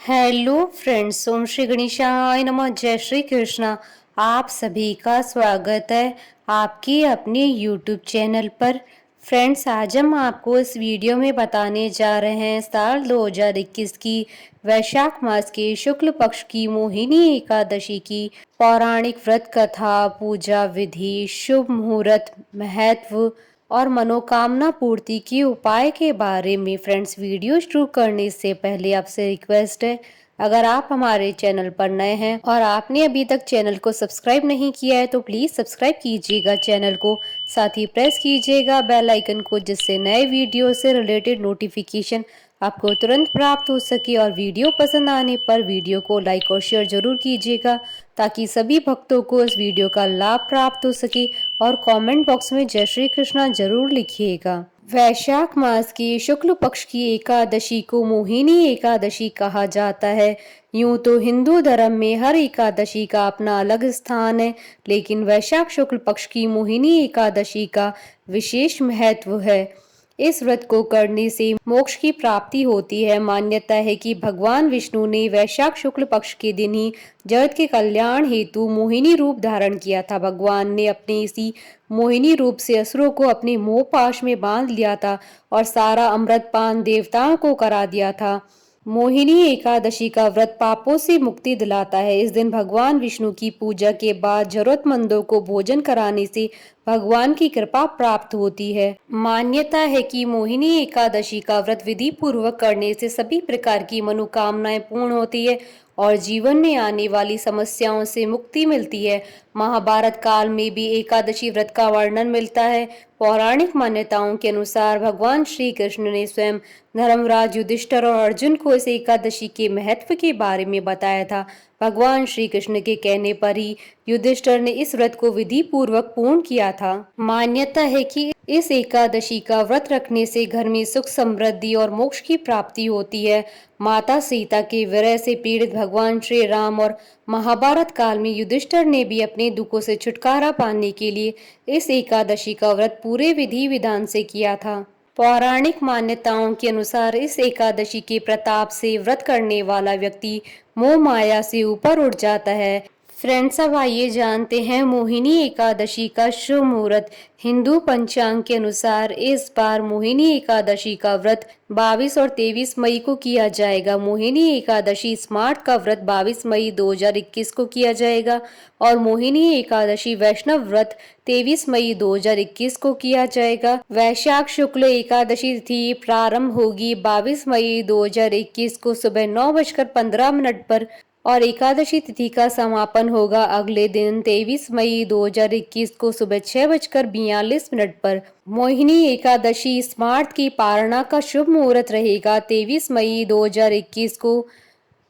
Hello friends, ओम श्री गणेशाय नमः। जय श्री कृष्णा। आप सभी का स्वागत है आपके अपने यूट्यूब चैनल पर। फ्रेंड्स, आज हम आपको इस वीडियो में बताने जा रहे हैं साल 2021 की वैशाख मास के शुक्ल पक्ष की मोहिनी एकादशी की पौराणिक व्रत कथा, पूजा विधि, शुभ मुहूर्त, महत्व और मनोकामना पूर्ति के उपाय के बारे में। फ्रेंड्स, वीडियो शुरू करने से पहले आपसे रिक्वेस्ट है, अगर आप हमारे चैनल पर नए हैं और आपने अभी तक चैनल को सब्सक्राइब नहीं किया है तो प्लीज़ सब्सक्राइब कीजिएगा चैनल को, साथ ही प्रेस कीजिएगा बेल आइकन को, जिससे नए वीडियो से रिलेटेड नोटिफिकेशन आपको तुरंत प्राप्त हो सके। और वीडियो पसंद आने पर वीडियो को लाइक और शेयर जरूर कीजिएगा, ताकि सभी भक्तों को इस वीडियो का लाभ प्राप्त हो सके। और कमेंट बॉक्स में जय श्री कृष्णा जरूर लिखिएगा। वैशाख मास की शुक्ल पक्ष की एकादशी को मोहिनी एकादशी कहा जाता है। यूं तो हिंदू धर्म में हर एकादशी का अपना अलग स्थान है, लेकिन वैशाख शुक्ल पक्ष की मोहिनी एकादशी का विशेष महत्व है। इस व्रत को करने से मोक्ष की प्राप्ति होती है। मान्यता है कि भगवान विष्णु ने वैशाख शुक्ल पक्ष के दिन ही जगत के कल्याण हेतु मोहिनी रूप धारण किया था। भगवान ने अपने इसी मोहिनी रूप से असुरों को अपने मोह पाश में बांध लिया था और सारा अमृत पान देवताओं को करा दिया था। मोहिनी एकादशी का व्रत पापों से मुक्ति दिलाता है। इस दिन भगवान विष्णु की पूजा के बाद जरूरतमंदों को भोजन कराने से भगवान की कृपा प्राप्त होती है। मान्यता है कि मोहिनी एकादशी का व्रत विधि पूर्वक करने से सभी प्रकार की मनोकामनाएं पूर्ण होती है और जीवन में आने वाली समस्याओं से मुक्ति मिलती है। महाभारत काल में भी एकादशी व्रत का वर्णन मिलता है। पौराणिक मान्यताओं के अनुसार भगवान श्री कृष्ण ने स्वयं धर्मराज युधिष्ठिर और अर्जुन को इस एकादशी के महत्व के बारे में बताया था। भगवान श्री कृष्ण के कहने पर ही युधिष्ठिर ने इस व्रत को विधि पूर्वक पूर्ण किया था। मान्यता है कि इस एकादशी का व्रत रखने से घर में सुख, समृद्धि और मोक्ष की प्राप्ति होती है। माता सीता के विरह से पीड़ित भगवान श्री राम और महाभारत काल में युधिष्ठिर ने भी अपने दुखों से छुटकारा पाने के लिए इस एकादशी का व्रत पूरे विधि विधान से किया था। पौराणिक मान्यताओं के अनुसार इस एकादशी के प्रताप से व्रत करने वाला व्यक्ति मोह माया से ऊपर उठ जाता है। फ्रेंड्स, अब आइए जानते हैं मोहिनी एकादशी का शुभ मुहूर्त। हिंदू पंचांग के अनुसार इस बार मोहिनी एकादशी का व्रत 22 और 23 मई को किया जाएगा। मोहिनी एकादशी स्मार्ट का व्रत 22 मई 2021 को किया जाएगा और मोहिनी एकादशी वैष्णव व्रत 23 मई 2021 को किया जाएगा। वैशाख शुक्ल एकादशी तिथि प्रारंभ होगी 22 मई 2021 को सुबह 9:15 पर और एकादशी तिथि का समापन होगा अगले दिन 23 मई 2021 को सुबह 6:42 पर। मोहिनी एकादशी स्मार्ट की पारणा का शुभ मुहूर्त रहेगा 23 मई 2021 को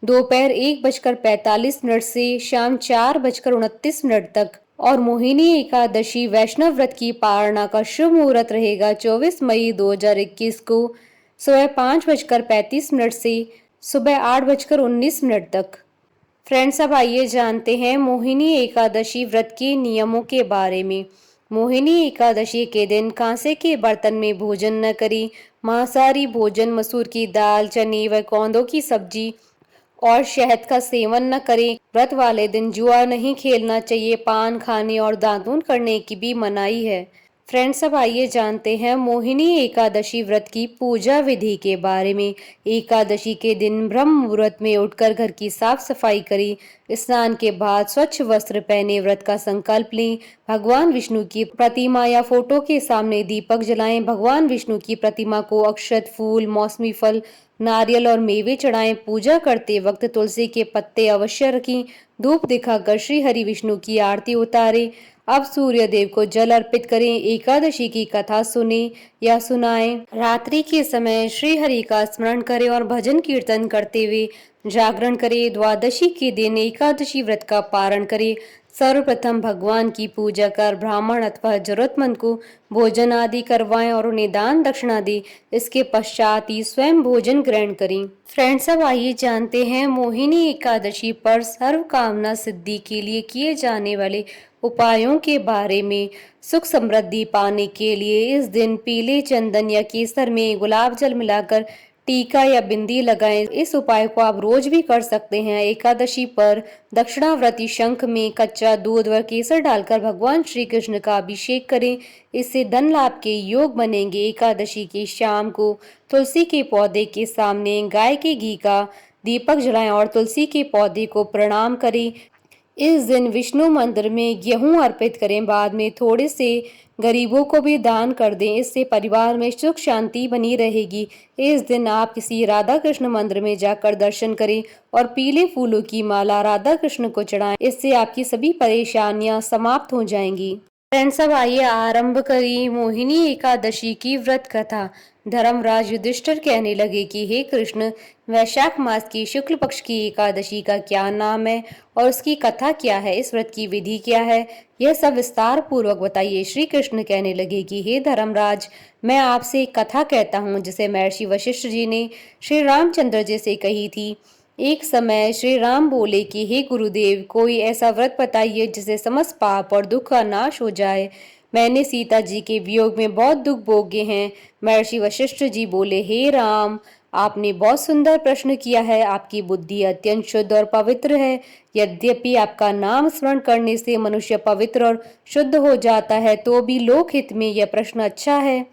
दोपहर 1:45 से शाम 4:29 तक। और मोहिनी एकादशी वैष्णव व्रत की पारणा का शुभ मुहूर्त रहेगा 24 मई 2021 को सुबह 5:35 से सुबह 8:19 तक। फ्रेंड्स, अब आइए जानते हैं मोहिनी एकादशी व्रत के नियमों के बारे में। मोहिनी एकादशी के दिन कांसे के बर्तन में भोजन न करें। मांसाहारी भोजन, मसूर की दाल, चने व कौंदों की सब्जी और शहद का सेवन न करें। व्रत वाले दिन जुआ नहीं खेलना चाहिए। पान खाने और दातून करने की भी मनाही है। फ्रेंड्स, अब आइए जानते हैं मोहिनी एकादशी व्रत की पूजा विधि के बारे में। एकादशी के दिन ब्रह्म मुहूर्त में उठकर घर की साफ सफाई करें। स्नान के बाद स्वच्छ वस्त्र पहने व्रत का संकल्प लें। भगवान विष्णु की प्रतिमा या फोटो के सामने दीपक जलाएं। भगवान विष्णु की प्रतिमा को अक्षत, फूल, मौसमी फल, नारियल और मेवे चढ़ाएं। पूजा करते वक्त तुलसी के पत्ते अवश्य रखें। धूप दिखाकर श्री हरि विष्णु की आरती उतारें। अब सूर्य देव को जल अर्पित करें। एकादशी की कथा सुने या सुनाएं। रात्रि के समय श्री हरि का स्मरण करें और भजन कीर्तन करते हुए जागरण करें। द्वादशी के दिन एकादशी व्रत का पारण करें। सर्वप्रथम भगवान की पूजा कर ब्राह्मण अथवा जरूरतमंद को भोजन आदि करवाएं और उन्हें दान दक्षिणा दें। इसके पश्चात ही स्वयं भोजन ग्रहण करें। फ्रेंड्स, अब आइए जानते हैं मोहिनी एकादशी पर सर्व कामना सिद्धि के लिए किए जाने वाले उपायों के बारे में। सुख समृद्धि पाने के लिए इस दिन पीले चंदन या केसर में गुलाब जल मिलाकर टीका या बिंदी लगाएं। इस उपाय को आप रोज भी कर सकते हैं। एकादशी पर दक्षिणावर्ती शंख में कच्चा दूध व केसर डालकर भगवान श्री कृष्ण का अभिषेक करें। इससे धन लाभ के योग बनेंगे। एकादशी की शाम को तुलसी के पौधे के सामने गाय के घी का दीपक जलाएं और तुलसी के पौधे को प्रणाम करें। इस दिन विष्णु मंदिर में गेहूं अर्पित करें। बाद में थोड़े से गरीबों को भी दान कर दें। इससे परिवार में सुख शांति बनी रहेगी। इस दिन आप किसी राधा कृष्ण मंदिर में जाकर दर्शन करें और पीले फूलों की माला राधा कृष्ण को चढ़ाएं। इससे आपकी सभी परेशानियां समाप्त हो जाएंगी। फ्रेंड्स, अब आइए आरंभ करें मोहिनी एकादशी की व्रत कथा। धर्मराज युधिष्ठिर कहने लगे कि हे कृष्ण, वैशाख मास की शुक्ल पक्ष की एकादशी का क्या नाम है और उसकी कथा क्या है, इस व्रत की विधि क्या है, यह सब विस्तार पूर्वक बताइए। श्री कृष्ण कहने लगे कि हे धर्मराज, मैं आपसे एक कथा कहता हूँ जिसे महर्षि वशिष्ठ जी ने श्री रामचंद्र जी से कही थी। एक समय श्री राम बोले कि हे गुरुदेव, कोई ऐसा व्रत बताइए जिससे समस्त पाप और दुख का नाश हो जाए। मैंने सीता जी के वियोग में बहुत दुख भोगे हैं। महर्षि वशिष्ठ जी बोले, हे राम, आपने बहुत सुंदर प्रश्न किया है। आपकी बुद्धि अत्यंत शुद्ध और पवित्र है। यद्यपि आपका नाम स्मरण करने से मनुष्य पवित्र और शुद्ध हो जाता है, तो भी लोकहित में यह प्रश्न अच्छा है।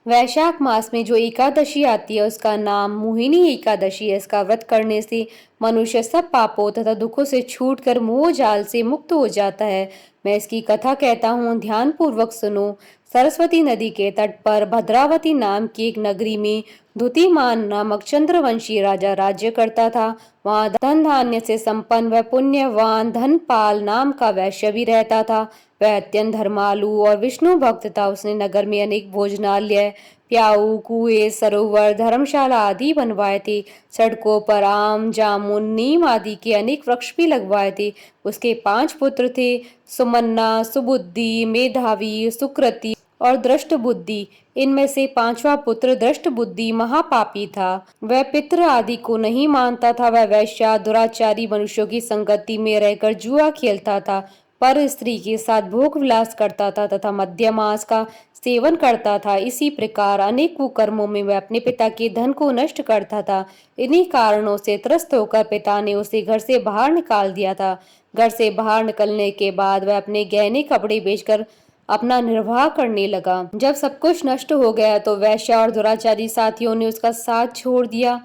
वैशाख मास में जो एकादशी आती है उसका नाम मोहिनी एकादशी है। इसका व्रत करने से मनुष्य सब पापों तथा दुखों से छूटकर मोह जाल से मुक्त हो जाता है। मैं इसकी कथा कहता हूँ, ध्यान पूर्वक सुनो। सरस्वती नदी के तट पर भद्रावती नाम की एक नगरी में धुतिमान नामक चंद्रवंशी राजा राज्य करता था। वहाँ धन धान्य से संपन्न व पुण्यवान धनपाल नाम का वैश्य भी रहता था। वह अत्यंत धर्मालु और विष्णु भक्त था। उसने नगर में अनेक भोजनालय, प्याऊ, कुएं, सरोवर, धर्मशाला आदि बनवाए थे। सड़कों पर आम, जामुन, नीम आदि के अनेक वृक्ष भी लगवाए थे। उसके 5 पुत्र थे, सुमन्ना, सुबुद्धि, मेधावी, सुकृति और दृष्ट बुद्धि। इनमें से 5वां पुत्र दृष्ट बुद्धि महापापी था। वह पितृ आदि को नहीं मानता था। वह वैश्या, दुराचारी मनुष्यों की संगति में रहकर जुआ खेलता था, पर स्त्री के साथ भोग विलास करता था तथा मद्य मांस का सेवन करता था। इसी प्रकार अनेक कुकर्मों में वह अपने पिता के धन को नष्ट करता था। इन्हीं कारणों से त्रस्त होकर पिता ने उसे घर से बाहर निकाल दिया था। घर से बाहर निकलने के बाद वह अपने गहने कपड़े बेचकर अपना निर्वाह करने लगा। जब सब कुछ नष्ट हो गया तो वैश्या और दुराचारी साथियों ने उसका साथ छोड़ दिया।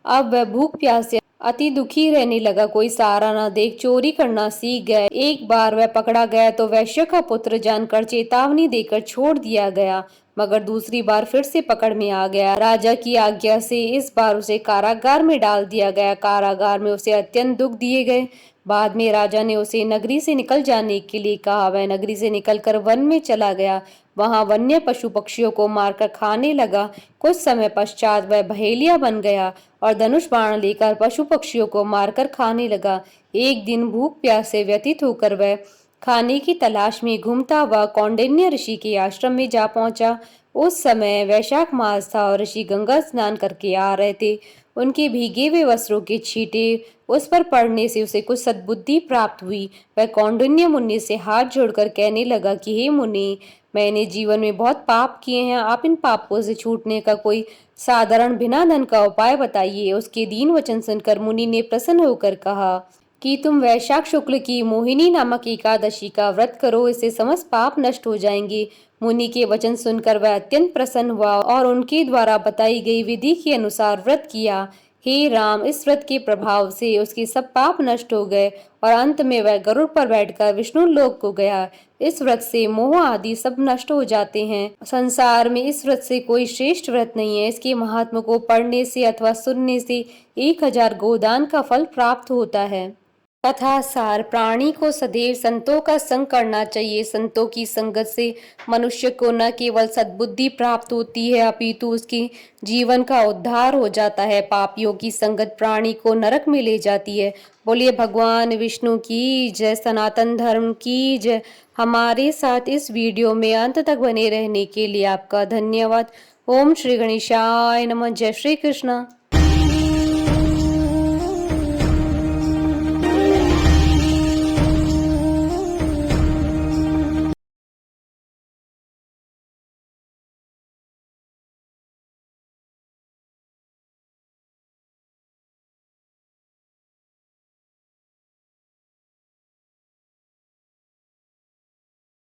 अब वह भूख प्यास से अति दुखी रहने लगा। कोई सहारा न देख चोरी करना सीख गया। एक बार वह पकड़ा गया तो वैश्य का पुत्र जानकर चेतावनी देकर छोड़ दिया गया, मगर दूसरी बार फिर से पकड़ में आ गया। राजा की आज्ञा से इस बार उसे कारागार में डाल दिया गया। कारागार में उसे अत्यंत दुख दिए गए। बाद में राजा ने उसे नगरी से निकल जाने के लिए कहा। वह नगरी से निकलकर वन में चला गया। वहां वन्य पशु पक्षियों को मारकर खाने लगा। कुछ समय पश्चात वह बहेलिया बन गया और धनुष बाण लेकर पशु पक्षियों को मारकर खाने लगा। एक दिन भूख प्यास से व्यतीत होकर वह खाने की तलाश में घूमता हुआ कौंडिन्य ऋषि के आश्रम में जा पहुंचा। उस समय वैशाख मास था और ऋषि गंगा स्नान करके आ रहे थे। उनके भीगे हुए वस्त्रों के छींटे उस पर पड़ने से उसे कुछ सद्बुद्धि प्राप्त हुई। वह कौंडिन्य मुनि से हाथ जोड़कर कहने लगा कि हे मुनि, मैंने जीवन में बहुत पाप किए हैं। आप इन पापों से छूटने का कोई साधारण बिना धन का उपाय बताइए। उसके दीन वचन सुनकर मुनि ने प्रसन्न होकर कहा कि तुम वैशाख शुक्ल की मोहिनी नामक एकादशी का व्रत करो, इससे समस्त पाप नष्ट हो जाएंगे। मुनि के वचन सुनकर वह अत्यंत प्रसन्न हुआ और उनके द्वारा बताई गई विधि के अनुसार व्रत किया। हे राम, इस व्रत के प्रभाव से उसके सब पाप नष्ट हो गए और अंत में वह गरुड़ पर बैठकर विष्णु लोक को गया। इस व्रत से मोह आदि सब नष्ट हो जाते हैं। संसार में इस व्रत से कोई श्रेष्ठ व्रत नहीं है। इसके महात्मा को पढ़ने से अथवा सुनने से 1000 गोदान का फल प्राप्त होता है। कथा सार, प्राणी को सदैव संतों का संग करना चाहिए। संतों की संगत से मनुष्य को न केवल सद्बुद्धि प्राप्त होती है अपितु उसके जीवन का उद्धार हो जाता है। पापियों की संगत प्राणी को नरक में ले जाती है। बोलिए भगवान विष्णु की जय, सनातन धर्म की जय। हमारे साथ इस वीडियो में अंत तक बने रहने के लिए आपका धन्यवाद। ओम श्री गणेशाय नमः। जय श्री कृष्ण।